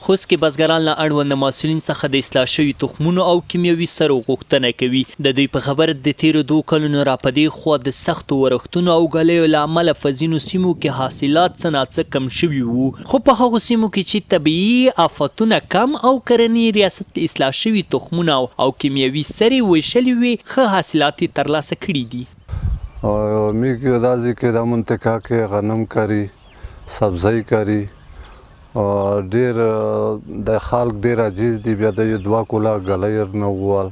خوست کې بزګران له اړوند مسؤلین څخه د اصلاح شوي تخمونو او کیمیاوي سرو غوښتنه کوي. د دوی په خبره د تیرو 2 کلونو راپدې خوا د سختو ورښتونو او ګلیو له امله په ځینو سیمو کې حاصلات څه ناڅه کم شوي وو، خو په هغو سیمو کې چې طبیعي آفتونه کم او کرنې ریاست اصلاح شوي تخمونه او کیمیاوي سرې ویشلې وي، ښه حاصلات یې ترلاسه کړي دي. میگه دازی که در منطقه که غنم کاری، سبزی کاری، ډیر د خلک ډیر عجیز دي، بیا د 2 کولا ګلیر نه ووال.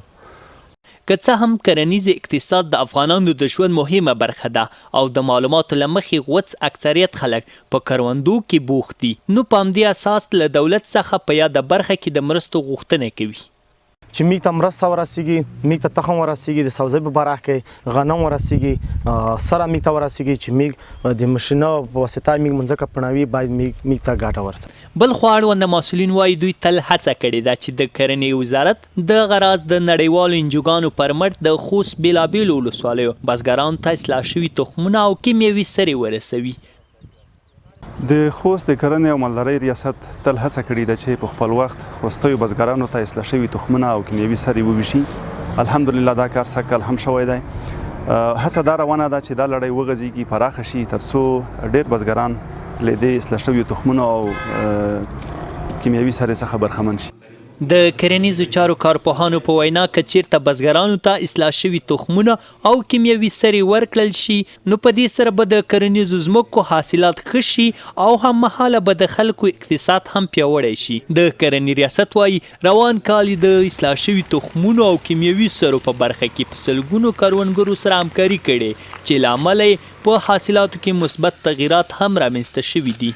که څه هم کرنیز اقتصاد د افغانانو د ژوند مهمه برخه ده او د معلوماتو له مخې غوڅ اکثریت خلک په کروندو کې بوخت دي، نو په همدې اساس له دولت څخه په یاده برخه کې د مرستو غوښتنه کوي. چې میږ ته مرسته ورسیږي، میږ ته تخم ورسیږي، د سبزۍ په برخه کې غنم ورسیږي، سره میږ ته ورسیږي چې میږ د ماشینو په واسطه میږ منځکه پړنوي، باید میږ ته ګټه ورسیږي. بل خوا اړوند مسؤلین وایي دوی تل هڅه کړې ده چې د کرنې وزارت د غراض د نړیوالو انجوګانو پر مټ د خوست بېلابېلو ولسوالیو بزګرانو ته اصلاح شوي تخمونه او کیمیاوي سرې ورسوي. د خوست د کرنې او مالدارۍ ریاست تل هڅه کړې ده چې په خپل وخت خوستیو بزګرانو ته اصلاح شوي تخمونه او کیمیاوي سرې وویشي. الحمدلله دا کار سږ هم شوی دی. هڅه دا روانه ده چې دا لړۍ وغځېږي، پراخه شي، تر څو ډېر بزګران له دې اصلاح شویو تخمونو او کیمیاوي سرې څخه برخمن شي. د کرنیزو چارو کارپوهانو په وینا که چیرته بزګرانو ته اصلاح شوي تخمونه او کیمیاوي سرې ورکړل شي، نو په دې سره به د کرنیزو ځمکو حاصلات ښه شي او هممهاله به د خلکو اقتصاد هم پیاوړی شي. د کرنې ریاست وایي روان کال د اصلاح شوي تخمونو او کیمیاوي سرو په برخه کې په سلګونو کروندګرو سره همکاري کړې چې له امله یې په حاصلاتو کې مثبت تغیرات هم رامنځته شوي دي.